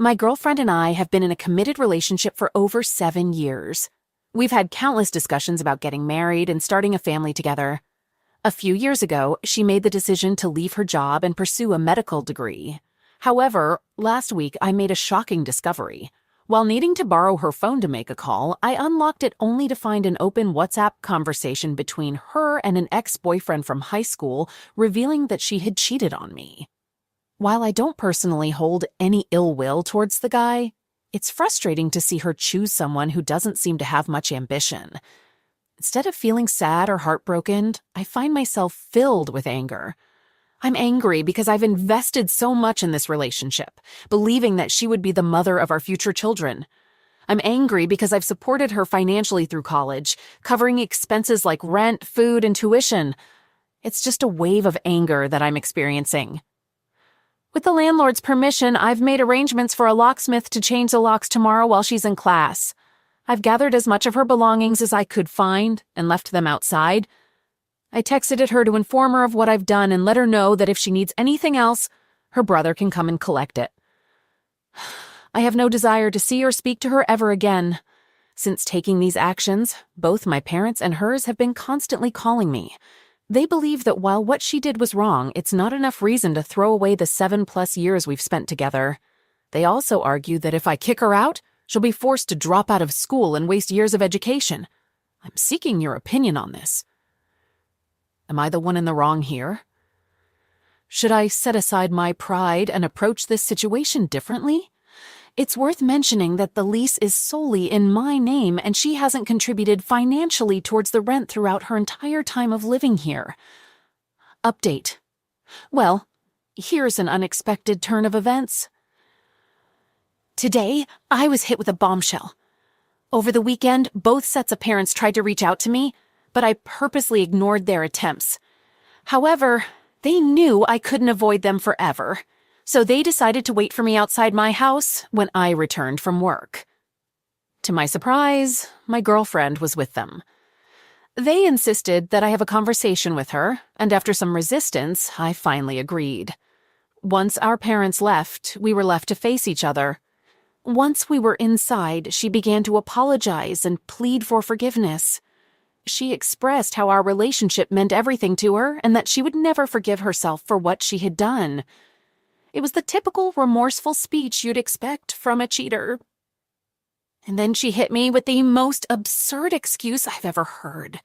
My girlfriend and I have been in a committed relationship for over 7 years. We've had countless discussions about getting married and starting a family together. A few years ago, she made the decision to leave her job and pursue a medical degree. However, last week I made a shocking discovery. While needing to borrow her phone to make a call, I unlocked it only to find an open WhatsApp conversation between her and an ex-boyfriend from high school, revealing that she had cheated on me. While I don't personally hold any ill will towards the guy, it's frustrating to see her choose someone who doesn't seem to have much ambition. Instead of feeling sad or heartbroken, I find myself filled with anger. I'm angry because I've invested so much in this relationship, believing that she would be the mother of our future children. I'm angry because I've supported her financially through college, covering expenses like rent, food, and tuition. It's just a wave of anger that I'm experiencing. With the landlord's permission, I've made arrangements for a locksmith to change the locks tomorrow while she's in class. I've gathered as much of her belongings as I could find and left them outside. I texted her to inform her of what I've done and let her know that if she needs anything else, her brother can come and collect it. I have no desire to see or speak to her ever again. Since taking these actions, both my parents and hers have been constantly calling me. They believe that while what she did was wrong, it's not enough reason to throw away the 7+ years we've spent together. They also argue that if I kick her out, she'll be forced to drop out of school and waste years of education. I'm seeking your opinion on this. Am I the one in the wrong here? Should I set aside my pride and approach this situation differently? It's worth mentioning that the lease is solely in my name and she hasn't contributed financially towards the rent throughout her entire time of living here. Update. Well, here's an unexpected turn of events. Today, I was hit with a bombshell. Over the weekend, both sets of parents tried to reach out to me, but I purposely ignored their attempts. However, they knew I couldn't avoid them forever, so they decided to wait for me outside my house when I returned from work. To my surprise, my girlfriend was with them. They insisted that I have a conversation with her, and after some resistance, I finally agreed. Once our parents left, we were left to face each other. Once we were inside, she began to apologize and plead for forgiveness. She expressed how our relationship meant everything to her and that she would never forgive herself for what she had done. It was the typical remorseful speech you'd expect from a cheater. And then she hit me with the most absurd excuse I've ever heard.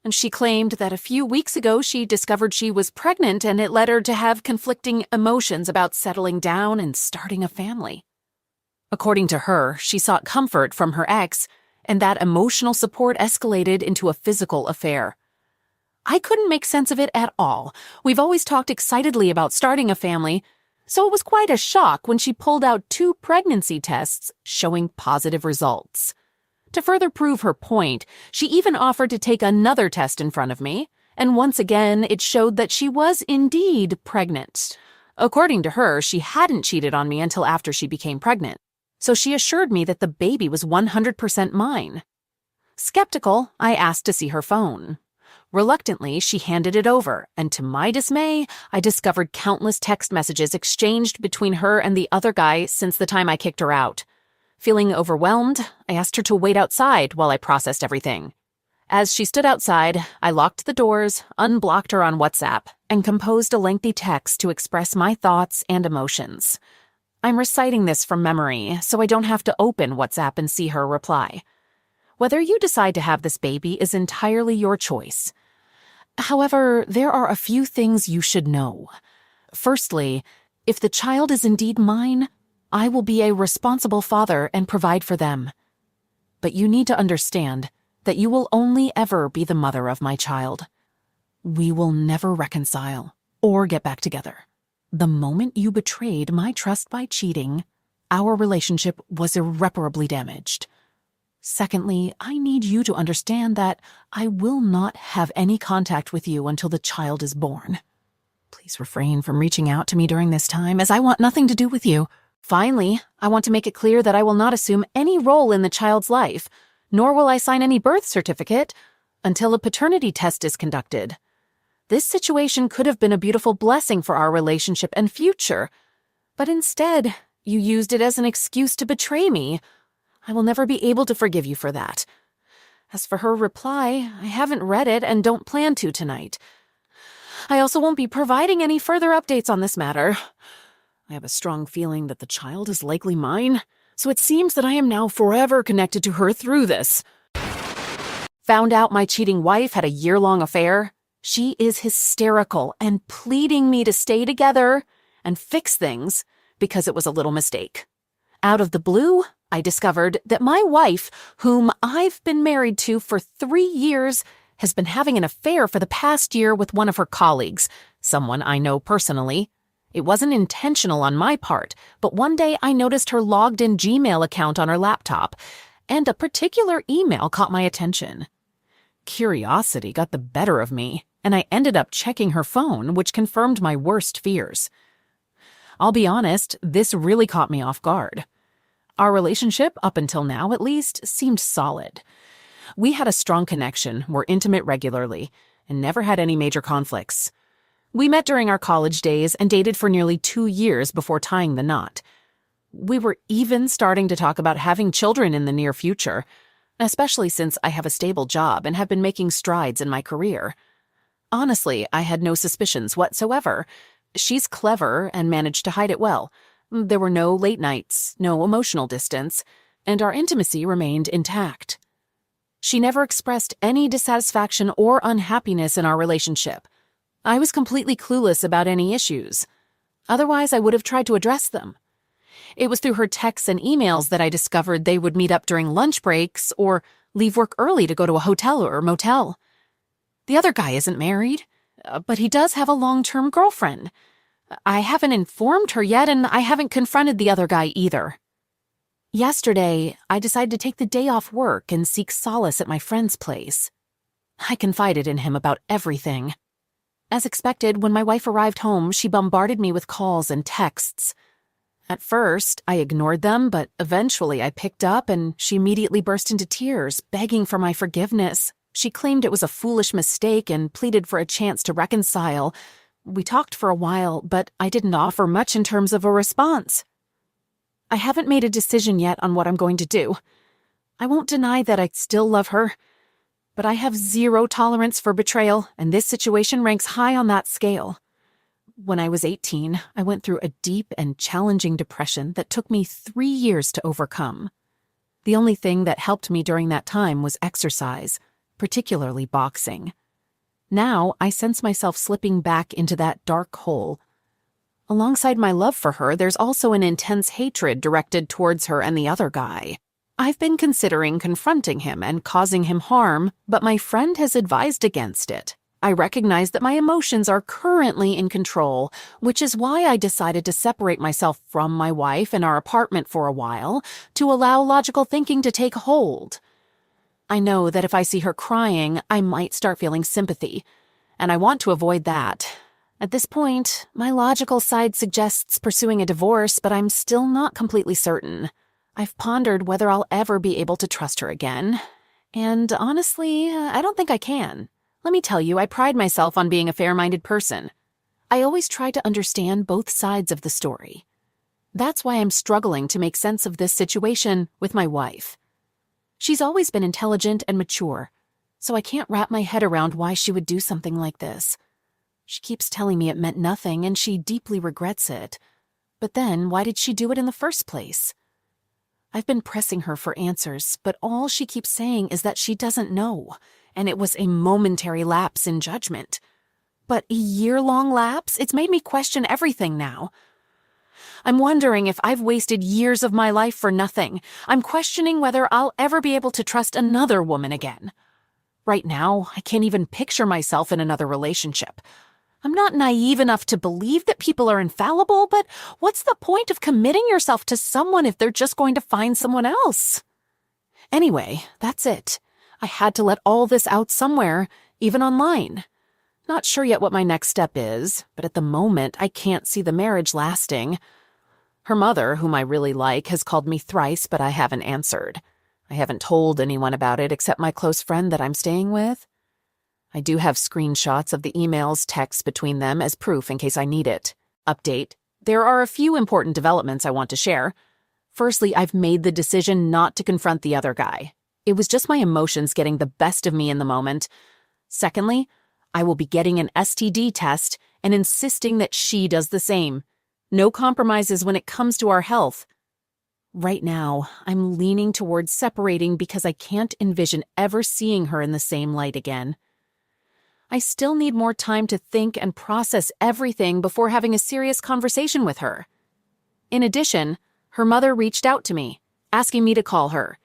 And she claimed that a few weeks ago she discovered she was pregnant and it led her to have conflicting emotions about settling down and starting a family. According to her, she sought comfort from her ex, and that emotional support escalated into a physical affair. I couldn't make sense of it at all. We've always talked excitedly about starting a family, so it was quite a shock when she pulled out 2 pregnancy tests showing positive results. To further prove her point, she even offered to take another test in front of me, and once again it showed that she was indeed pregnant. According to her, she hadn't cheated on me until after she became pregnant, so she assured me that the baby was 100% mine. Skeptical, I asked to see her phone. Reluctantly, she handed it over, and to my dismay, I discovered countless text messages exchanged between her and the other guy since the time I kicked her out. Feeling overwhelmed, I asked her to wait outside while I processed everything. As she stood outside, I locked the doors, unblocked her on WhatsApp, and composed a lengthy text to express my thoughts and emotions. I'm reciting this from memory, so I don't have to open WhatsApp and see her reply. Whether you decide to have this baby is entirely your choice. However, there are a few things you should know. Firstly, if the child is indeed mine, I will be a responsible father and provide for them. But you need to understand that you will only ever be the mother of my child. We will never reconcile or get back together. The moment you betrayed my trust by cheating, our relationship was irreparably damaged. Secondly, I need you to understand that I will not have any contact with you until the child is born. Please refrain from reaching out to me during this time, as I want nothing to do with you. Finally, I want to make it clear that I will not assume any role in the child's life, nor will I sign any birth certificate until a paternity test is conducted. This situation could have been a beautiful blessing for our relationship and future, but instead, You used it as an excuse to betray me. I will never be able to forgive you for that. As for her reply, I haven't read it and don't plan to tonight. I also won't be providing any further updates on this matter. I have a strong feeling that the child is likely mine, so it seems that I am now forever connected to her through this. Found out my cheating wife had a year-long affair? She is hysterical and pleading me to stay together and fix things because it was a little mistake. Out of the blue, I discovered that my wife, whom I've been married to for 3 years, has been having an affair for the past year with one of her colleagues, someone I know personally. It wasn't intentional on my part, but one day I noticed her logged-in Gmail account on her laptop, and a particular email caught my attention. Curiosity got the better of me, and I ended up checking her phone, which confirmed my worst fears. I'll be honest, this really caught me off guard. Our relationship, up until now at least, seemed solid. We had a strong connection, were intimate regularly, and never had any major conflicts. We met during our college days and dated for nearly 2 years before tying the knot. We were even starting to talk about having children in the near future, especially since I have a stable job and have been making strides in my career. Honestly, I had no suspicions whatsoever. She's clever and managed to hide it well. There were no late nights, no emotional distance, and our intimacy remained intact. She never expressed any dissatisfaction or unhappiness in our relationship. I was completely clueless about any issues. Otherwise, I would have tried to address them. It was through her texts and emails that I discovered they would meet up during lunch breaks or leave work early to go to a hotel or motel. The other guy isn't married, but he does have a long-term girlfriend. I haven't informed her yet, and I haven't confronted the other guy either. Yesterday, I decided to take the day off work and seek solace at my friend's place. I confided in him about everything. As expected, when my wife arrived home, she bombarded me with calls and texts. At first, I ignored them, but eventually I picked up and she immediately burst into tears, begging for my forgiveness. She claimed it was a foolish mistake and pleaded for a chance to reconcile. We talked for a while, but I didn't offer much in terms of a response. I haven't made a decision yet on what I'm going to do. I won't deny that I still love her, but I have zero tolerance for betrayal, and this situation ranks high on that scale. When I was 18, I went through a deep and challenging depression that took me 3 years to overcome. The only thing that helped me during that time was exercise, particularly boxing. Now, I sense myself slipping back into that dark hole. Alongside my love for her, there's also an intense hatred directed towards her and the other guy. I've been considering confronting him and causing him harm, but my friend has advised against it. I recognize that my emotions are currently in control, which is why I decided to separate myself from my wife in our apartment for a while to allow logical thinking to take hold. I know that if I see her crying, I might start feeling sympathy, and I want to avoid that. At this point, my logical side suggests pursuing a divorce, but I'm still not completely certain. I've pondered whether I'll ever be able to trust her again, and honestly, I don't think I can. Let me tell you, I pride myself on being a fair-minded person. I always try to understand both sides of the story. That's why I'm struggling to make sense of this situation with my wife. She's always been intelligent and mature, so I can't wrap my head around why she would do something like this. She keeps telling me it meant nothing and she deeply regrets it. But then, why did she do it in the first place? I've been pressing her for answers, but all she keeps saying is that she doesn't know, and it was a momentary lapse in judgment. But a year-long lapse? It's made me question everything now. I'm wondering if I've wasted years of my life for nothing. I'm questioning whether I'll ever be able to trust another woman again. Right now, I can't even picture myself in another relationship. I'm not naive enough to believe that people are infallible, but what's the point of committing yourself to someone if they're just going to find someone else? Anyway, that's it. I had to let all this out somewhere, even online. Not sure yet what my next step is, but at the moment I can't see the marriage lasting. Her mother, whom I really like, has called me thrice, but I haven't answered. I haven't told anyone about it except my close friend that I'm staying with. I do have screenshots of the emails, texts between them as proof in case I need it. Update: There are a few important developments I want to share. Firstly, I've made the decision not to confront the other guy. It was just my emotions getting the best of me in the moment. Secondly, I will be getting an STD test and insisting that she does the same. No compromises when it comes to our health. Right now, I'm leaning towards separating because I can't envision ever seeing her in the same light again. I still need more time to think and process everything before having a serious conversation with her. In addition, her mother reached out to me, asking me to call her.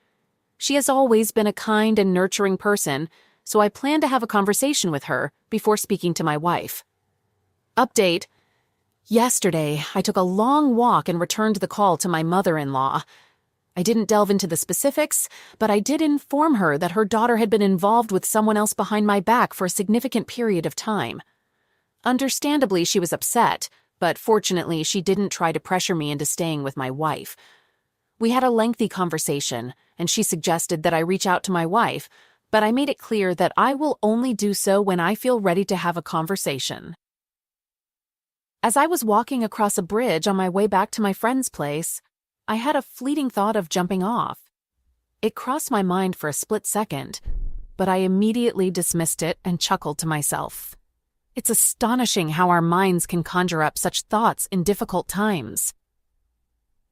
She has always been a kind and nurturing person, so I plan to have a conversation with her before speaking to my wife. Update. Yesterday, I took a long walk and returned the call to my mother-in-law. I didn't delve into the specifics, but I did inform her that her daughter had been involved with someone else behind my back for a significant period of time. Understandably, she was upset, but fortunately, she didn't try to pressure me into staying with my wife. We had a lengthy conversation, and she suggested that I reach out to my wife, but I made it clear that I will only do so when I feel ready to have a conversation. As I was walking across a bridge on my way back to my friend's place, I had a fleeting thought of jumping off. It crossed my mind for a split second, but I immediately dismissed it and chuckled to myself. It's astonishing how our minds can conjure up such thoughts in difficult times.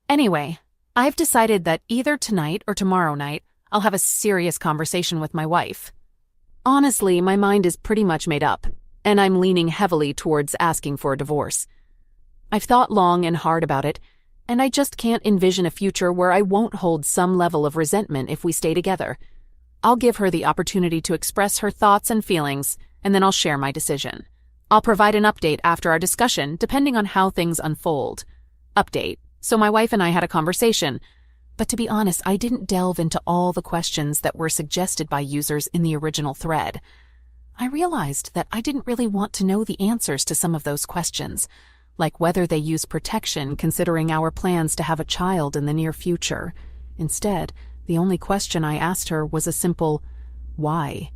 Anyway, I've decided that either tonight or tomorrow night, I'll have a serious conversation with my wife. Honestly, my mind is pretty much made up, and I'm leaning heavily towards asking for a divorce. I've thought long and hard about it, and I just can't envision a future where I won't hold some level of resentment if we stay together. I'll give her the opportunity to express her thoughts and feelings, and then I'll share my decision. I'll provide an update after our discussion, depending on how things unfold. Update. So my wife and I had a conversation, but to be honest, I didn't delve into all the questions that were suggested by users in the original thread. I realized that I didn't really want to know the answers to some of those questions, like whether they use protection considering our plans to have a child in the near future. Instead, the only question I asked her was a simple, why?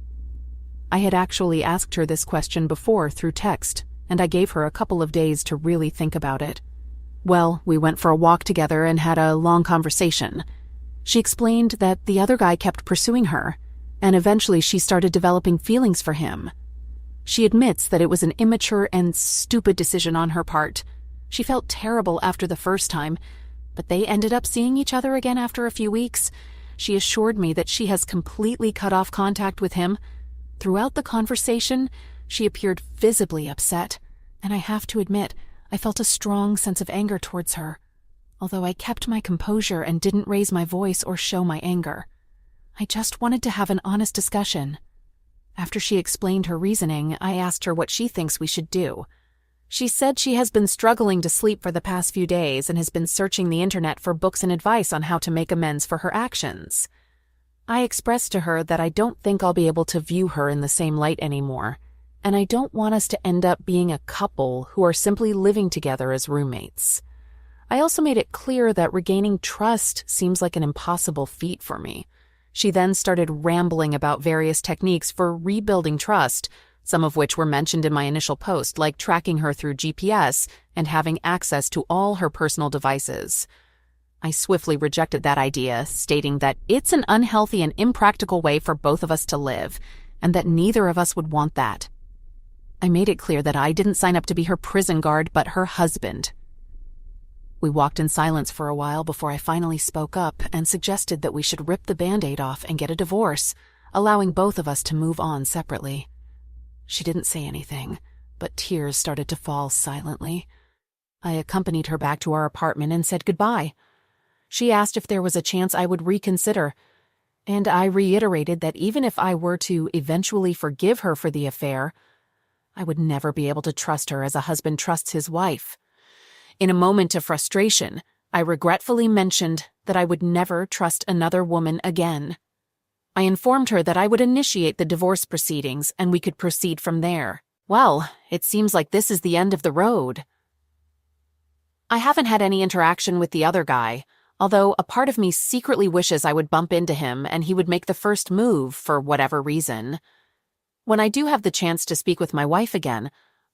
I had actually asked her this question before through text, and I gave her a couple of days to really think about it. Well, we went for a walk together and had a long conversation. She explained that the other guy kept pursuing her, and eventually she started developing feelings for him. She admits that it was an immature and stupid decision on her part. She felt terrible after the first time, but they ended up seeing each other again after a few weeks. She assured me that she has completely cut off contact with him. Throughout the conversation, she appeared visibly upset, and I have to admit, I felt a strong sense of anger towards her, although I kept my composure and didn't raise my voice or show my anger. I just wanted to have an honest discussion. After she explained her reasoning, I asked her what she thinks we should do. She said she has been struggling to sleep for the past few days and has been searching the internet for books and advice on how to make amends for her actions. I expressed to her that I don't think I'll be able to view her in the same light anymore, and I don't want us to end up being a couple who are simply living together as roommates. I also made it clear that regaining trust seems like an impossible feat for me. She then started rambling about various techniques for rebuilding trust, some of which were mentioned in my initial post, like tracking her through GPS and having access to all her personal devices. I swiftly rejected that idea, stating that it's an unhealthy and impractical way for both of us to live, and that neither of us would want that. I made it clear that I didn't sign up to be her prison guard, but her husband. We walked in silence for a while before I finally spoke up and suggested that we should rip the Band-Aid off and get a divorce, allowing both of us to move on separately. She didn't say anything, but tears started to fall silently. I accompanied her back to our apartment and said goodbye. She asked if there was a chance I would reconsider, and I reiterated that even if I were to eventually forgive her for the affair, I would never be able to trust her as a husband trusts his wife. In a moment of frustration, I regretfully mentioned that I would never trust another woman again. I informed her that I would initiate the divorce proceedings and we could proceed from there. Well, it seems like this is the end of the road. I haven't had any interaction with the other guy, although a part of me secretly wishes I would bump into him and he would make the first move for whatever reason. When I do have the chance to speak with my wife again,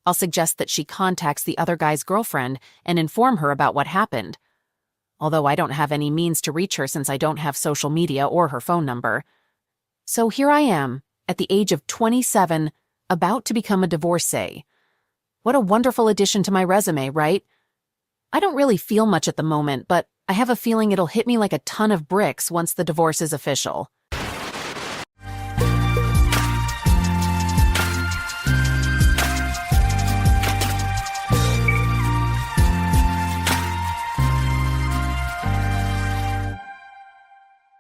I'll suggest that she contacts the other guy's girlfriend and inform her about what happened. Although I don't have any means to reach her since I don't have social media or her phone number. So here I am, at the age of 27, about to become a divorcee. What a wonderful addition to my resume, right? I don't really feel much at the moment, but I have a feeling it'll hit me like a ton of bricks once the divorce is official.